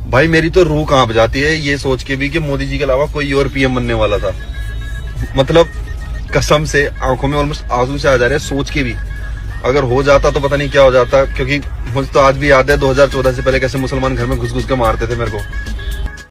भाई मेरी तो रूह कांप जाती है ये सोच के भी कि मोदी जी के अलावा कोई और पीएम बनने वाला था। मतलब कसम से आंखों में ऑलमोस्ट आंसू से आ जा रहे हैं सोच के भी। अगर हो जाता तो पता नहीं क्या हो जाता, क्योंकि मुझे तो आज भी याद है 2014 से पहले कैसे मुसलमान घर में घुस घुस के मारते थे मेरे को।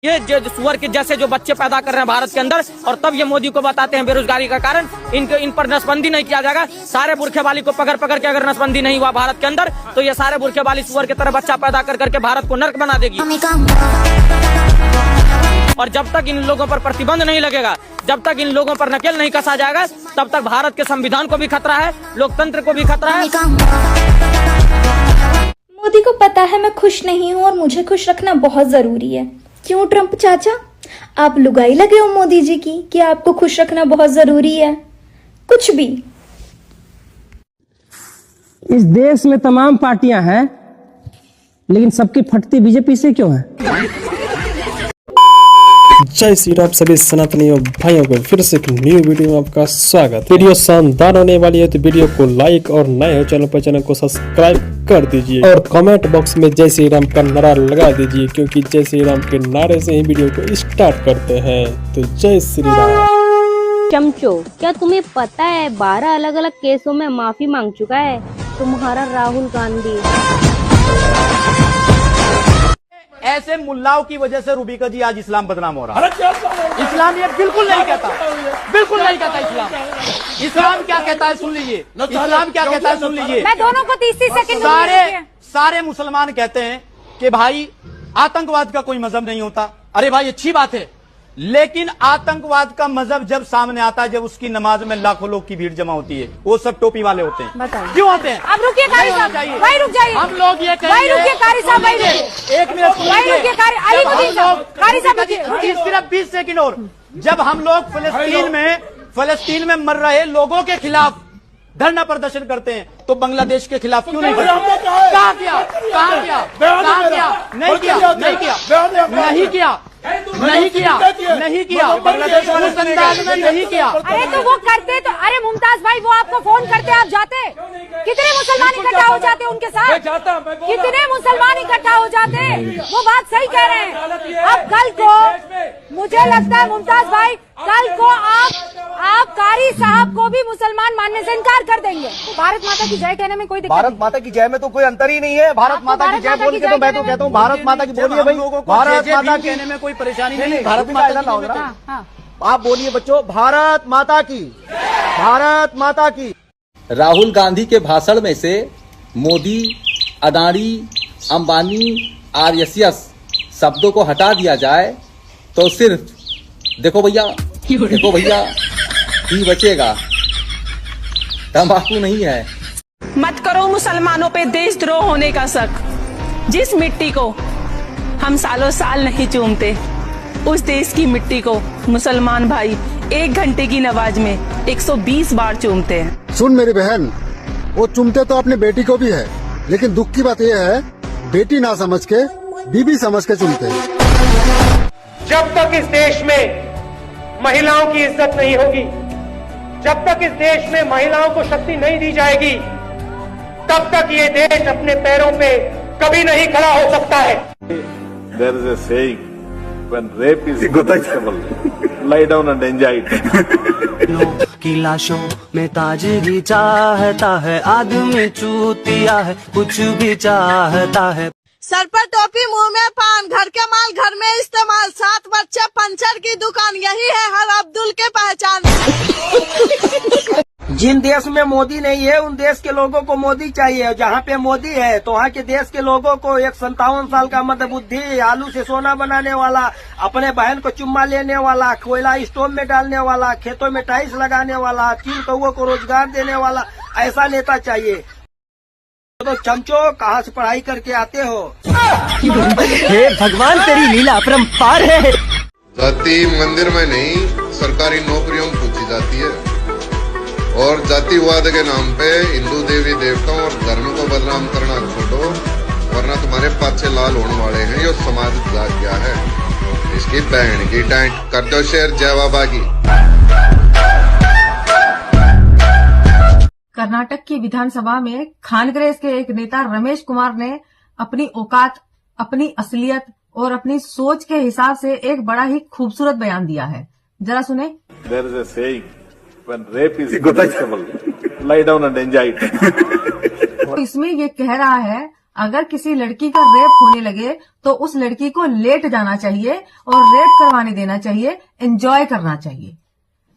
ये जो सुअर के जैसे जो बच्चे पैदा कर रहे हैं भारत के अंदर, और तब ये मोदी को बताते हैं बेरोजगारी का कारण। इन पर नसबंदी नहीं किया जाएगा। सारे बुरखे वाली को पकड़ पकड़ के अगर नसबंदी नहीं हुआ भारत के अंदर, तो ये सारे बुरखे वाली सुअर की तरह बच्चा पैदा कर करके भारत को नर्क बना देगी। और जब तक इन लोगों पर प्रतिबंध नहीं लगेगा, जब तक इन लोगों पर नकेल नहीं कसा जाएगा, तब तक भारत के संविधान को भी खतरा है, लोकतंत्र को भी खतरा है। मोदी को पता है मैं खुश नहीं हूँ और मुझे खुश रखना बहुत जरूरी है। क्यों ट्रंप चाचा, आप लुगाई लगे हो मोदी जी की कि आपको खुश रखना बहुत जरूरी है? कुछ भी। इस देश में तमाम पार्टियां हैं, लेकिन सबकी फटती बीजेपी से क्यों है? जय श्री राम सभी सनातनी भाइयों को फिर से एक न्यू वीडियो में आपका स्वागत। वीडियो शानदार होने वाली है तो वीडियो को लाइक और नए हो चैनल पर चैनल को सब्सक्राइब कर दीजिए और कमेंट बॉक्स में जय श्री राम का नारा लगा दीजिए, क्योंकि जय श्री राम के नारे से ही वीडियो को स्टार्ट करते हैं। तो जय श्री राम। चमचो, क्या तुम्हें पता है 12 अलग अलग केसों में माफी मांग चुका है तुम्हारा राहुल गांधी। ऐसे मुल्लाओं की वजह से रूबी का जी आज इस्लाम बदनाम हो रहा है। इस्लाम ये बिल्कुल नहीं कहता, बिल्कुल नहीं कहता इस्लाम। इस्लाम क्या कहता है सुन लीजिए, इस्लाम क्या कहता है सुन लीजिए। मैं दोनों को 30 सेकंड सारे मुसलमान कहते हैं कि भाई आतंकवाद का कोई मजहब नहीं होता। अरे भाई अच्छी बात है, लेकिन आतंकवाद का मजहब जब सामने आता है, जब उसकी नमाज में लाखों लोग की भीड़ जमा होती है, वो सब टोपी वाले होते हैं। क्यों होते हैं? अब रुकिए कारी साहब, भाई रुक जाइए। हम लोग ये भाई रुकिए कारी साहब, भाई रुकिए 1 मिनट, भाई रुकिए कारी साहब रुकिए सिर्फ 20 सेकंड और। जब हम लोग फलस्तीन में मर रहे लोगों के खिलाफ धरना प्रदर्शन करते हैं, तो बांग्लादेश के खिलाफ क्यों नहीं करते? कहाँ किया? कहाँ किया? कहाँ किया? नहीं किया, नहीं किया, नहीं किया, नहीं किया, नहीं किया। बांग्लादेश में उस अंदाज में नहीं किया। अरे तो वो करते तो, अरे मुमताज भाई वो आपको फोन करते आप जाते? कितने मुसलमान इकट्ठा हो जाते उनके साथ? कितने मुसलमान इकट्ठा हो जाते? वो बात सही कह रहे हैं। अब कल को मुझे लगता है मुमताज भाई, कल को आप कारी साहब को भी मुसलमान मानने से इनकार कर देंगे। भारत माता की जय कहने में कोई दिक्कत? भारत माता की जय में तो कोई अंतर ही नहीं है। भारत माता की जय बोल के तो मैं तो कहता हूँ भारत माता की बोलिए भाई। भारत माता कहने में कोई परेशानी नहीं। भारत माता का होगा, आप बोलिए बच्चों, भारत माता की, भारत माता की। राहुल गांधी के भाषण में से मोदी, अदानी, अंबानी, आरएसएस शब्दों को हटा दिया जाए तो सिर्फ देखो भैया ही बचेगा, तंबाकू नहीं है। मत करो मुसलमानों पे देशद्रोह होने का शक। जिस मिट्टी को हम सालों साल नहीं चूमते, उस देश की मिट्टी को मुसलमान भाई 1 घंटे की नमाज में 120 बार चूमते हैं। सुन मेरी बहन, वो चूमते तो अपनी बेटी को भी है, लेकिन दुख की बात यह है बेटी ना समझ के बीबी समझ के चूमते हैं। जब तक इस देश में महिलाओं की इज्जत नहीं होगी, जब तक इस देश में महिलाओं को शक्ति नहीं दी जाएगी, तब तक ये देश अपने पैरों पे कभी नहीं खड़ा हो सकता है। There is a saying, when rape is punishable, lie down and enjoy it. की लाशों में ताजगी चाहता है, आदमी चूतिया है, कुछ भी चाहता है। सर पर टोपी, मुंह में पान, घर के माल घर में इस्तेमाल, 7 बच्चे, पंचर की दुकान, यही है हर अब्दुल के पहचान। जिन देश में मोदी नहीं है उन देश के लोगों को मोदी चाहिए, और जहाँ पे मोदी है तो वहाँ के देश के लोगों को एक 57 साल का मंदबुद्धि, आलू से सोना बनाने वाला, अपने बहन को चुम्मा लेने वाला, कोयला स्टोव में डालने वाला, खेतों में टाइल्स लगाने वाला, 3 कौओं को रोजगार देने वाला, ऐसा नेता चाहिए। तो चमचो, कहाँ से पढ़ाई करके आते हो? हे भगवान, तेरी लीला अपरंपार है। जाति मंदिर में नहीं, सरकारी नौकरियों में पूछी जाती है, और जातिवाद के नाम पे हिंदू देवी देवताओं और धर्म को बदनाम करना छोड़ो, वरना तुम्हारे पाछे लाल होने वाले हैं। ये समाज जाग गया है, इसकी बहन की टाइट कर दो शेर जय बाबा की। कर्नाटक की विधानसभा में कांग्रेस के एक नेता रमेश कुमार ने अपनी औकात, अपनी असलियत और अपनी सोच के हिसाब से एक बड़ा ही खूबसूरत बयान दिया है। जरा सुने। There is a saying, when rape is punishable, lie down and enjoy it. तो इसमें ये कह रहा है अगर किसी लड़की का रेप होने लगे तो उस लड़की को लेट जाना चाहिए और रेप करवाने देना चाहिए, एंजॉय करना चाहिए।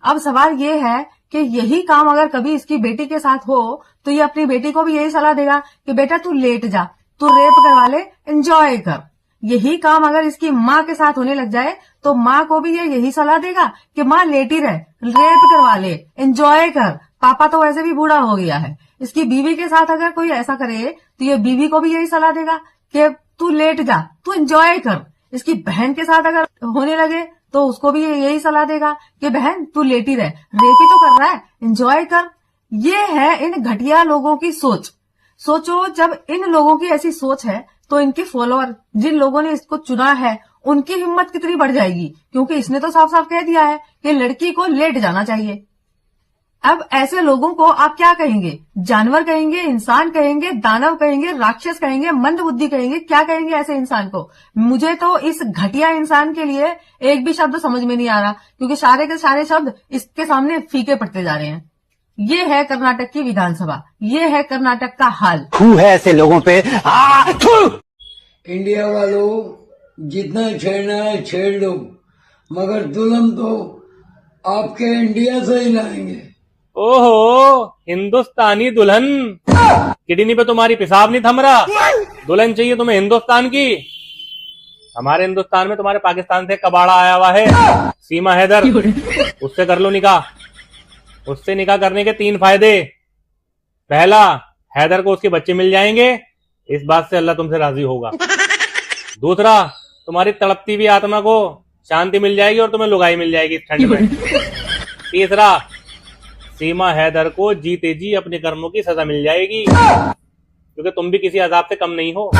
अब सवाल ये है कि यही काम अगर कभी इसकी बेटी के साथ हो तो ये अपनी बेटी को भी यही सलाह देगा कि बेटा तू लेट जा, तू रेप करवा ले, एंजॉय कर। यही काम अगर इसकी माँ के साथ होने लग जाए तो माँ को भी ये यही सलाह देगा कि माँ लेटी रहे, रेप करवा ले, एंजॉय कर, पापा तो वैसे भी बूढ़ा हो गया है। इसकी बीवी के साथ अगर कोई ऐसा करे तो ये बीवी को भी यही सलाह देगा कि तू लेट जा, तू एंजॉय कर। इसकी बहन के साथ अगर होने लगे तो उसको भी यही सलाह देगा कि बहन तू लेटी रहे, रेप ही तो कर रहा है, एंजॉय कर। ये है इन घटिया लोगों की सोच। सोचो जब इन लोगों की ऐसी सोच है तो इनके फॉलोअर, जिन लोगों ने इसको चुना है, उनकी हिम्मत कितनी बढ़ जाएगी, क्योंकि इसने तो साफ साफ कह दिया है कि लड़की को लेट जाना चाहिए। अब ऐसे लोगों को आप क्या कहेंगे? जानवर कहेंगे, इंसान कहेंगे, दानव कहेंगे, राक्षस कहेंगे, मंदबुद्धि कहेंगे, क्या कहेंगे ऐसे इंसान को? मुझे तो इस घटिया इंसान के लिए एक भी शब्द समझ में नहीं आ रहा, क्योंकि सारे के सारे शब्द इसके सामने फीके पड़ते जा रहे हैं। ये है कर्नाटक की विधानसभा, ये है कर्नाटक का हाल। थू है ऐसे लोगों पे। इंडिया वालों, जितना छेड़ना है छेड़ लो, मगर दुल्हन तो आपके इंडिया से ही लाएंगे। ओहो, हिंदुस्तानी दुल्हन, किडनी पे तुम्हारी पेशाब नहीं थम रहा। दुल्हन चाहिए तुम्हें हिंदुस्तान की। हमारे हिंदुस्तान में तुम्हारे पाकिस्तान से कबाड़ा आया हुआ है, सीमा हैदर, उससे कर लो निकाह। उससे निकाह करने के 3 फायदे। पहला, हैदर को उसके बच्चे मिल जाएंगे, इस बात से अल्लाह तुमसे राजी होगा। दूसरा, तुम्हारी तड़पती हुई आत्मा को शांति मिल जाएगी और तुम्हें लुगाई मिल जाएगी इस ठंड में। तीसरा, सीमा हैदर को जीते जी अपने कर्मों की सजा मिल जाएगी, क्योंकि तुम भी किसी अजाब से कम नहीं हो।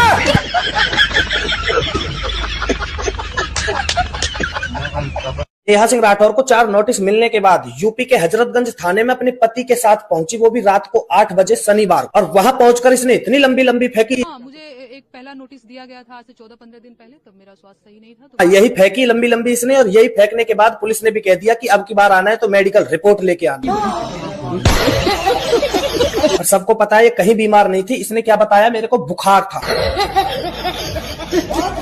नेहा सिंह राठौर को 4 नोटिस मिलने के बाद यूपी के हजरतगंज थाने में अपने पति के साथ पहुंची, वो भी रात को 8 बजे शनिवार, और वहां पहुंचकर इसने इतनी लंबी लंबी फेंकी। मुझे एक पहला नोटिस दिया गया था आज से 14-15 दिन पहले, तब मेरा स्वास्थ्य सही नहीं था, तो यही फेंकी लंबी लंबी इसने, और यही फेंकने के बाद पुलिस ने भी कह दिया कि अब की बार आना है तो मेडिकल रिपोर्ट लेके आना। और सबको पता है ये कहीं बीमार नहीं थी। इसने क्या बताया, मेरे को बुखार था।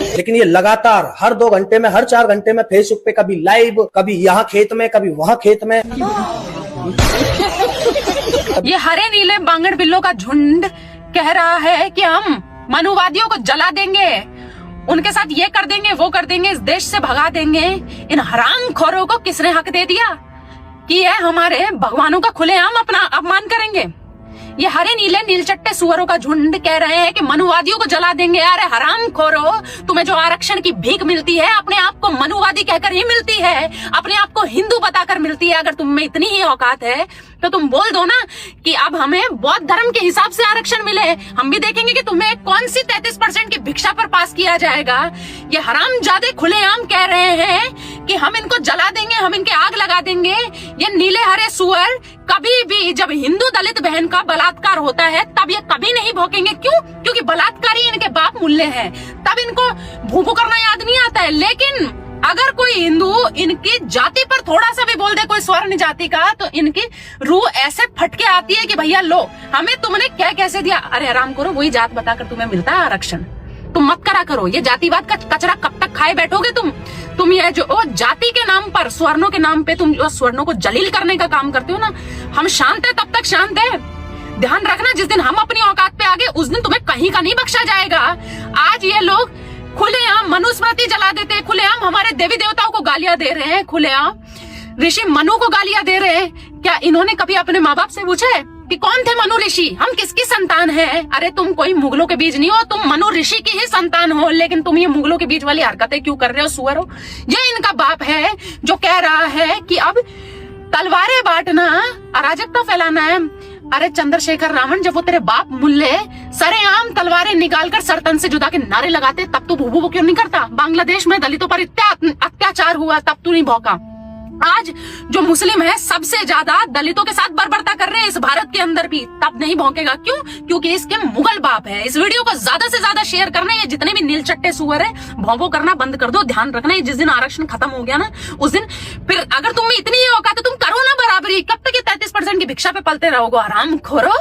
लेकिन ये लगातार हर 2 घंटे में, हर 4 घंटे में फेसबुक पे कभी लाइव, कभी यहाँ खेत में, कभी वहाँ खेत में। ये हरे नीले बांगड़ बिल्लों का झुंड कह रहा है कि हम मनुवादियों को जला देंगे, उनके साथ ये कर देंगे, वो कर देंगे, इस देश से भगा देंगे। इन हरामखोरों को किसने हक दे दिया कि ये हमारे भगवानों का खुलेआम अपना अपमान करेंगे? ये हरे नीले नीलचट्टे सुअरों का झुंड कह रहे हैं कि मनुवादियों को जला देंगे। अरे हरामखोरो, तुम्हें जो आरक्षण की भीख मिलती है, अपने आप को मनुवादी कहकर ही मिलती है, अपने आप को हिंदू बताकर मिलती है। अगर तुम में इतनी ही औकात है तो तुम बोल दो ना कि अब हमें बौद्ध धर्म के हिसाब से आरक्षण मिले, हम भी देखेंगे कि तुम्हें कौन सी 33% की भिक्षा पर पास किया जाएगा। ये हरामजादे खुलेआम कह रहे हैं कि हम इनको जला देंगे, हम इनके आग लगा देंगे। ये नीले हरे सुअर कभी भी जब हिंदू दलित बहन का बलात्कार होता है तब ये कभी नहीं भौंकेंगे। क्यों? क्योंकि बलात्कारी इनके बाप मूल्य है, तब इनको भूखू करना याद नहीं आता है। लेकिन अगर कोई हिंदू इनकी जाति पर थोड़ा सा भी बोल दे, कोई स्वर्ण जाति का, तो इनकी रूह ऐसे फटके आती है कि भैया लो, हमें तुमने क्या कैसे दिया। अरे आराम करो, वही जात बताकर तुम्हें मिलता है आरक्षण, तुम मत करा करो। ये जातिवाद का कचरा कब तक खाए बैठोगे तुम ये जो जाति के नाम पर, स्वर्णों के नाम पे तुम जो स्वर्णों को जलील करने का काम करते हो ना, हम शांत है तब तक शांत है। ध्यान रखना, जिस दिन हम अपनी औकात पे आ गए उस दिन तुम्हें कहीं का नहीं बख्शा जाएगा। आज ये लोग खुलेआम मनुस्मृति जला देते हैं, खुलेआम हमारे देवी देवताओं को गालियां दे रहे हैं, खुलेआम ऋषि मनु को गालियां दे रहे हैं। क्या इन्होंने कभी अपने माँ बाप से पूछा है कि कौन थे मनु ऋषि, हम किसकी संतान है? अरे तुम कोई मुगलों के बीज नहीं हो, तुम मनु ऋषि की ही संतान हो, लेकिन तुम ये मुगलों के बीच वाली हरकतें क्यों कर रहे हो, सुअर हो? ये इनका बाप है जो कह रहा है कि अब तलवारें बांटना, अराजकता फैलाना है। अरे चंद्रशेखर रावण, जब वो तेरे बाप मुल्ले सरेआम तलवारें निकालकर सर तन से जुदा के नारे लगाते, तब तू भू क्यों नहीं करता? बांग्लादेश में दलितों पर इतना अत्याचार हुआ, तब तू नहीं भौंका। आज जो मुस्लिम है सबसे ज्यादा दलितों के साथ बर्बरता कर रहे हैं इस भारत के अंदर भी, तब नहीं भौंकेगा। क्यों? क्योंकि इसके मुगल बाप है। इस वीडियो को ज्यादा से ज्यादा शेयर करना, ये जितने भी नीलचट्टे सुअर है भौंभो करना बंद कर दो। ध्यान रखना है जिस दिन आरक्षण खत्म हो गया ना, उस दिन फिर अगर तुम में इतनी औकात है तुम करो ना बराबरी। कब तक ये 33% की भिक्षा पे पलते रहोगे, आराम खोरो।